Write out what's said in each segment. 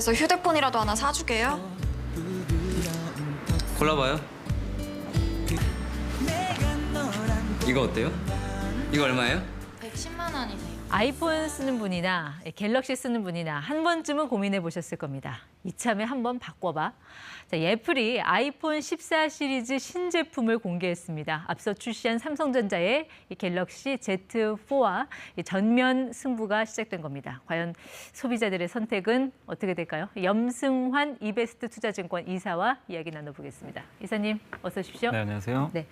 그래서 휴대폰이라도 하나 사주게요. 골라봐요. 이거 어때요? 이거 얼마예요? 110만 원이네요. 아이폰 쓰는 분이나 갤럭시 쓰는 분이나 한 번쯤은 고민해 보셨을 겁니다. 이참에 한번 바꿔봐. 자, 애플이 아이폰 14 시리즈 신제품을 공개했습니다. 앞서 출시한 삼성전자의 이 갤럭시 Z4와 전면 승부가 시작된 겁니다. 과연 소비자들의 선택은 어떻게 될까요? 염승환 이베스트 투자증권 이사와 이야기 나눠보겠습니다. 이사님, 어서 오십시오. 네, 안녕하세요. 네.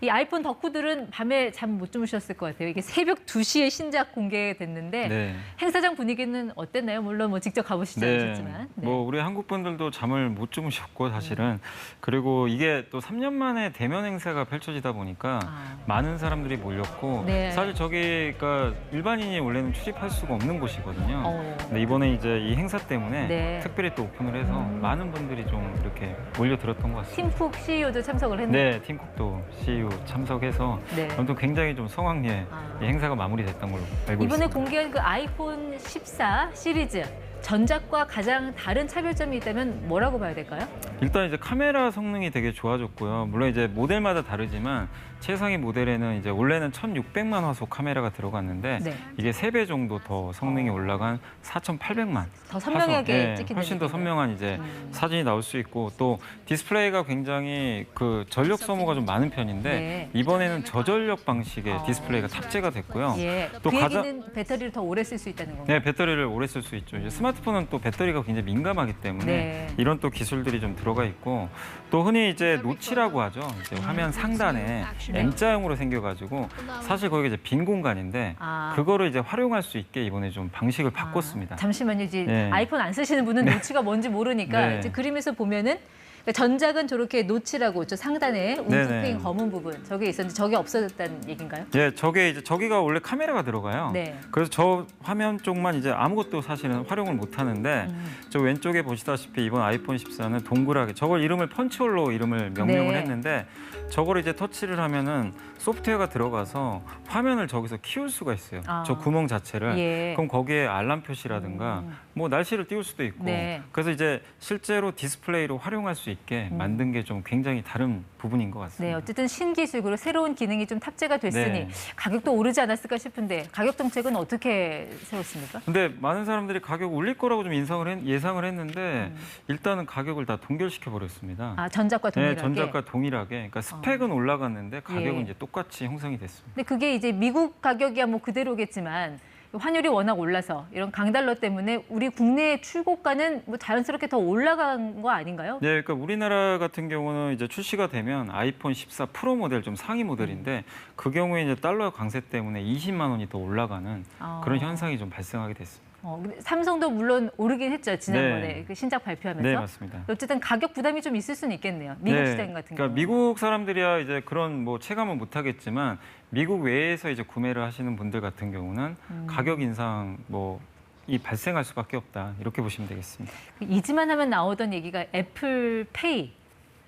이 아이폰 덕후들은 밤에 잠 못 주무셨을 것 같아요. 이게 새벽 2시에 신작 공개됐는데 네. 행사장 분위기는 어땠나요? 물론 뭐 직접 가보시지 않으셨지만. 네. 뭐 우리 한국 분들도 잠을 못 주무셨고 사실은 그리고 이게 또 3년 만에 대면 행사가 펼쳐지다 보니까 많은 사람들이 몰렸고 네. 사실 저기가 일반인이 원래는 출입할 수가 없는 곳이거든요. 근데 이번에 이제 이 행사 때문에 네. 특별히 또 오픈을 해서 많은 분들이 좀 이렇게 몰려들었던 것 같습니다. 팀쿡 CEO도 참석을 했네요. 네, 팀쿡도 CEO 참석해서 네. 아무튼 굉장히 좀 성황리에 이 행사가 마무리됐던 걸로 알고 이번에 있습니다. 공개한 그 아이폰 14 시리즈 전작과 가장 다른 차별점이 있다면 뭐라고 봐야 될까요? 일단 이제 카메라 성능이 되게 좋아졌고요. 물론 이제 모델마다 다르지만 최상위 모델에는 이제 원래는 1,600만 화소 카메라가 들어갔는데 네. 이게 3배 정도 더 성능이 올라간 4,800만 더 선명하게 화소. 찍힌다는 훨씬 더 얘기죠. 선명한 이제 사진이 나올 수 있고 또 디스플레이가 굉장히 그 전력 소모가 좀 많은 편인데 네. 이번에는 저전력 방식의 디스플레이가 탑재가 됐고요. 예. 또 그 가장- 얘기는 배터리를 더 오래 쓸 수 있다는 건가요? 네, 배터리를 오래 쓸 수 있죠. 이제 스마트폰은 또 배터리가 굉장히 민감하기 때문에 네. 이런 또 기술들이 좀 들어가 있고 또 흔히 이제 노치라고 하죠. 이제 화면 상단에 네. M자형으로 생겨가지고 사실 거기가 이제 빈 공간인데 아. 그거를 이제 활용할 수 있게 이번에 좀 방식을 바꿨습니다. 잠시만요. 이제 네. 아이폰 안 쓰시는 분은 노치가 뭔지 모르니까 네. 이제 그림에서 보면은 그러니까 전작은 저렇게 노치라고 저 상단에 움푹 검은 부분 저게 있었는데 저게 없어졌다는 얘기인가요? 예, 저게 이제 저기가 원래 카메라가 들어가요. 네. 그래서 저 화면 쪽만 이제 아무것도 사실은 활용을 못 하는데 저 왼쪽에 보시다시피 이번 아이폰 14는 동그랗게 저걸 이름을 펀치홀로 이름을 명명을 네. 했는데 저걸 이제 터치를 하면은 소프트웨어가 들어가서 화면을 저기서 키울 수가 있어요. 아. 저 구멍 자체를. 예. 그럼 거기에 알람 표시라든가 뭐 날씨를 띄울 수도 있고. 네. 그래서 이제 실제로 디스플레이로 활용할 수 있게 만든 게 좀 굉장히 다른 부분인 것 네, 같습니다. 어쨌든 신기술 그리고 새로운 기능이 좀 탑재가 됐으니 네. 가격도 오르지 않았을까 싶은데 가격 정책은 어떻게 세웠습니까? 근데 많은 사람들이 가격 올릴 거라고 좀 예상을 했는데 일단은 가격을 다 동결시켜 버렸습니다. 아, 전작과 동일하게. 네, 전작과 동일하게. 그러니까 스펙은 올라갔는데 가격은 예. 이제 똑같이 형성이 됐습니다. 근데 그게 이제 미국 가격이야 뭐 그대로겠지만 환율이 워낙 올라서 이런 강달러 때문에 우리 국내 출고가는 뭐 자연스럽게 더 올라간 거 아닌가요? 네, 그러니까 우리나라 같은 경우는 이제 출시가 되면 아이폰 14 프로 모델 좀 상위 모델인데 그 경우에 이제 달러 강세 때문에 20만 원이 더 올라가는 그런 현상이 좀 발생하게 됐습니다. 근데 삼성도 물론 오르긴 했죠 지난번에 네. 그 신작 발표하면서. 네, 맞습니다. 어쨌든 가격 부담이 좀 있을 수는 있겠네요. 미국 네, 시장 같은 그러니까 경우. 미국 사람들이야 이제 그런 뭐 체감은 못 하겠지만 미국 외에서 이제 구매를 하시는 분들 같은 경우는 가격 인상 이 발생할 수밖에 없다 이렇게 보시면 되겠습니다. 이지만 하면 나오던 얘기가 애플페이.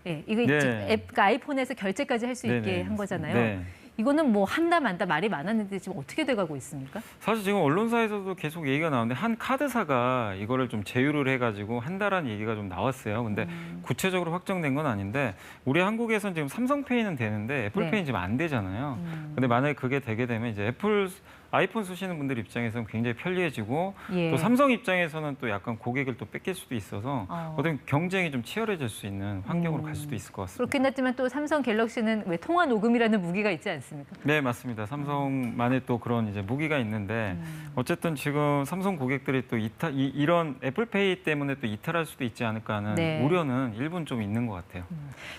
예, 이거 네. 그러니까 아이폰에서 결제까지 할 수 있게 네네, 한 거잖아요. 네. 이거는 뭐 한다 만다 말이 많았는데 지금 어떻게 돼가고 있습니까? 사실 지금 언론사에서도 계속 얘기가 나오는데 한 카드사가 이거를 좀 제휴를 해가지고 한다라는 얘기가 좀 나왔어요. 근데 구체적으로 확정된 건 아닌데 우리 한국에서는 지금 삼성페이는 되는데 애플페이는 네. 지금 안 되잖아요. 근데 만약에 그게 되게 되면 이제 아이폰 쓰시는 분들 입장에서는 굉장히 편리해지고 예. 또 삼성 입장에서는 또 약간 고객을 또 뺏길 수도 있어서 어떤 경쟁이 좀 치열해질 수 있는 환경으로 갈 수도 있을 것 같습니다. 그렇긴 했지만 또 삼성 갤럭시는 왜 통화 녹음이라는 무기가 있지 않습니까? 네, 맞습니다. 삼성만의 또 그런 이제 무기가 있는데 어쨌든 지금 삼성 고객들이 또 이런 애플페이 때문에 또 이탈할 수도 있지 않을까 하는 네. 우려는 일부는 좀 있는 것 같아요.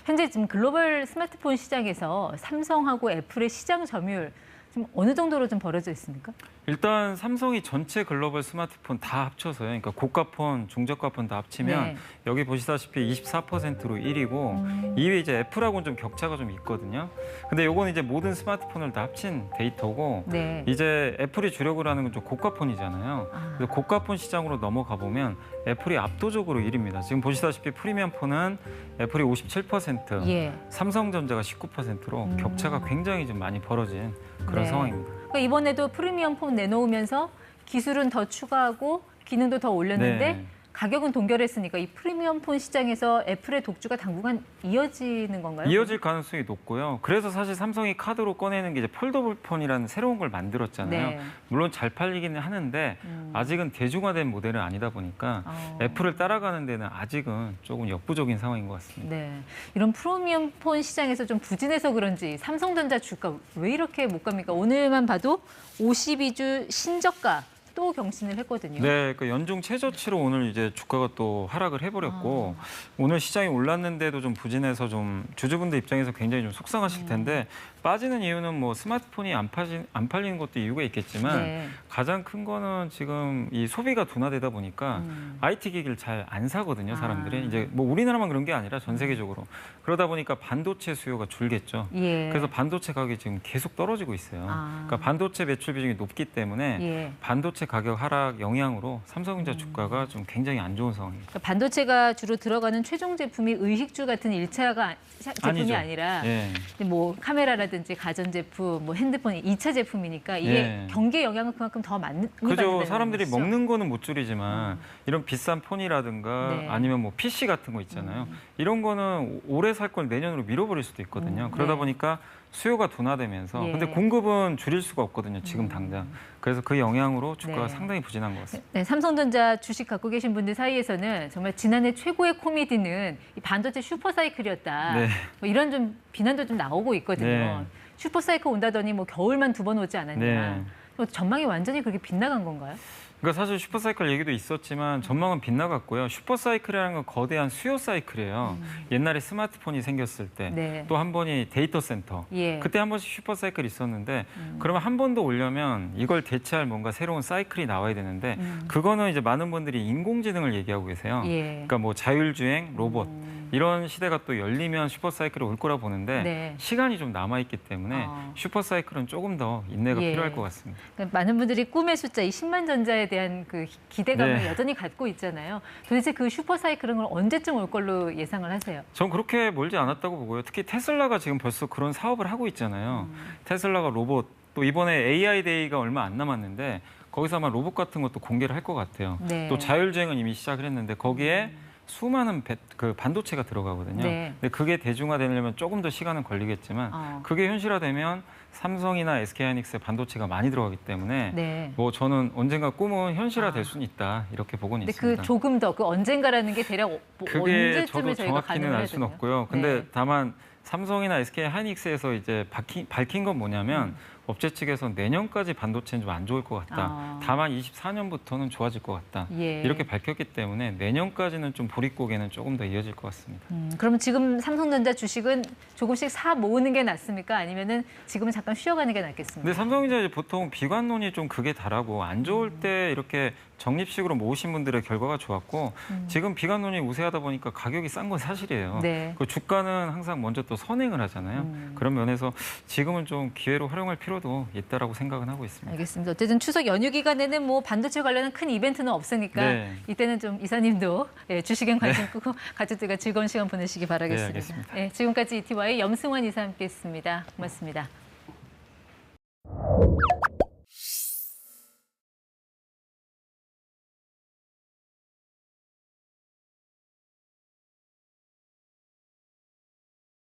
현재 지금 글로벌 스마트폰 시장에서 삼성하고 애플의 시장 점유율 지금 어느 정도로 좀 벌어져 있습니까? 일단 삼성이 전체 글로벌 스마트폰 다 합쳐서요. 그러니까 고가폰, 중저가폰 다 합치면 네. 여기 보시다시피 24%로 1위고 2위 이제 애플하고는 좀 격차가 좀 있거든요. 근데 요거는 이제 모든 스마트폰을 다 합친 데이터고 네. 이제 애플이 주력을 하는 건 좀 고가폰이잖아요. 그래서 고가폰 시장으로 넘어가 보면 애플이 압도적으로 1위입니다. 지금 보시다시피 프리미엄 폰은 애플이 57%, 예. 삼성전자가 19%로 격차가 굉장히 좀 많이 벌어진 그런 네. 상황입니다. 그러니까 이번에도 프리미엄 폰 내놓으면서 기술은 더 추가하고 기능도 더 올렸는데 네. 가격은 동결했으니까 이 프리미엄 폰 시장에서 애플의 독주가 당분간 이어지는 건가요? 이어질 가능성이 높고요. 그래서 사실 삼성이 카드로 꺼내는 게 이제 폴더블 폰이라는 새로운 걸 만들었잖아요. 네. 물론 잘 팔리기는 하는데 아직은 대중화된 모델은 아니다 보니까 애플을 따라가는 데는 아직은 조금 역부족인 상황인 것 같습니다. 네, 이런 프리미엄 폰 시장에서 좀 부진해서 그런지 삼성전자 주가 왜 이렇게 못 갑니까? 오늘만 봐도 52주 신저가 또 경신을 했거든요. 네, 그 연중 최저치로 오늘 이제 주가가 또 하락을 해버렸고 오늘 시장이 올랐는데도 좀 부진해서 좀 주주분들 입장에서 굉장히 좀 속상하실 텐데 빠지는 이유는 뭐 스마트폰이 안 팔리는 것도 이유가 있겠지만 네. 가장 큰 거는 지금 이 소비가 둔화되다 보니까 IT 기기를 잘 안 사거든요, 사람들이. 이제 뭐 우리나라만 그런 게 아니라 전 세계적으로. 그러다 보니까 반도체 수요가 줄겠죠. 예. 그래서 반도체 가격이 지금 계속 떨어지고 있어요. 그러니까 반도체 매출 비중이 높기 때문에 예. 반도체 가격 하락 영향으로 삼성전자 주가가 좀 굉장히 안 좋은 상황입니다. 그러니까 반도체가 주로 들어가는 최종 제품이 의식주 같은 1차가 제품이 아니죠. 아니라 예. 뭐 카메라라든지 가전제품, 뭐 핸드폰이 2차 제품이니까 이게 예. 경기에 영향을 그만큼 더 많이 그죠. 받는다는 사람들이 거죠. 먹는 거는 못 줄이지만 이런 비싼 폰이라든가 네. 아니면 뭐 PC 같은 거 있잖아요. 이런 거는 올해 살 걸 내년으로 밀어버릴 수도 있거든요. 그러다 네. 보니까 수요가 둔화되면서 예. 근데 공급은 줄일 수가 없거든요. 지금 당장. 그래서 그 영향으로 주가가 네. 상당히 부진한 것 같습니다. 네, 삼성전자 주식 갖고 계신 분들 사이에서는 정말 지난해 최고의 코미디는 이 반도체 슈퍼사이클이었다. 네. 뭐 이런 좀 비난도 좀 나오고 있거든요. 네. 슈퍼사이클 온다더니 뭐 겨울만 2번 오지 않았냐. 네. 뭐 전망이 완전히 그렇게 빗나간 건가요? 그러니까 사실 슈퍼사이클 얘기도 있었지만 전망은 빗나갔고요. 슈퍼사이클이라는 건 거대한 수요 사이클이에요. 옛날에 스마트폰이 생겼을 때 네. 또 한 번이 데이터 센터. 예. 그때 한 번씩 슈퍼사이클이 있었는데 그러면 한 번 더 오려면 이걸 대체할 뭔가 새로운 사이클이 나와야 되는데 그거는 이제 많은 분들이 인공지능을 얘기하고 계세요. 예. 그러니까 뭐 자율주행, 로봇 이런 시대가 또 열리면 슈퍼사이클이 올 거라 보는데 네. 시간이 좀 남아있기 때문에 슈퍼사이클은 조금 더 인내가 예. 필요할 것 같습니다. 그러니까 많은 분들이 꿈의 숫자, 이 10만 전자에 대한 그 기대감을 네. 여전히 갖고 있잖아요. 도대체 그 슈퍼사이클은 언제쯤 올 걸로 예상을 하세요? 전 그렇게 멀지 않았다고 보고요. 특히 테슬라가 지금 벌써 그런 사업을 하고 있잖아요. 테슬라가 로봇, 또 이번에 AI 데이가 얼마 안 남았는데 거기서 아마 로봇 같은 것도 공개를 할 것 같아요. 네. 또 자율주행은 이미 시작을 했는데 거기에 수많은 그 반도체가 들어가거든요. 네. 근데 그게 대중화되려면 조금 더 시간은 걸리겠지만 그게 현실화되면 삼성이나 SK하이닉스의 반도체가 많이 들어가기 때문에 네. 뭐 저는 언젠가 꿈은 현실화될 수는 있다 이렇게 보고는 근데 있습니다. 그 조금 더 그 언젠가라는 게 대략 그게 언제쯤에 저도 저희가 정확히는 가능을 알 해야 수는 되나요? 없고요. 근데 네. 다만 삼성이나 SK하이닉스에서 이제 밝힌 건 뭐냐면 업체 측에서 내년까지 반도체는 좀 안 좋을 것 같다. 다만 24년부터는 좋아질 것 같다. 예. 이렇게 밝혔기 때문에 내년까지는 좀 보릿고개는 조금 더 이어질 것 같습니다. 그럼 지금 삼성전자 주식은 조금씩 사 모으는 게 낫습니까? 아니면은 지금은 잠깐 쉬어가는 게 낫겠습니까? 근데 삼성전자 보통 비관론이 좀 극에 달하고 안 좋을 때 이렇게 적립식으로 모으신 분들의 결과가 좋았고 지금 비관론이 우세하다 보니까 가격이 싼 건 사실이에요. 네. 그 주가는 항상 먼저 또 선행을 하잖아요. 그런 면에서 지금은 좀 기회로 활용할 필요도 있다라고 생각은 하고 있습니다. 알겠습니다. 어쨌든 추석 연휴 기간에는 뭐 반도체 관련한 큰 이벤트는 없으니까 네. 이때는 좀 이사님도 주식엔 관심 끄고 가족들과 즐거운 시간 보내시기 바라겠습니다. 네, 알겠습니다. 지금까지 ETY 염승환 이사 함께했습니다. 고맙습니다.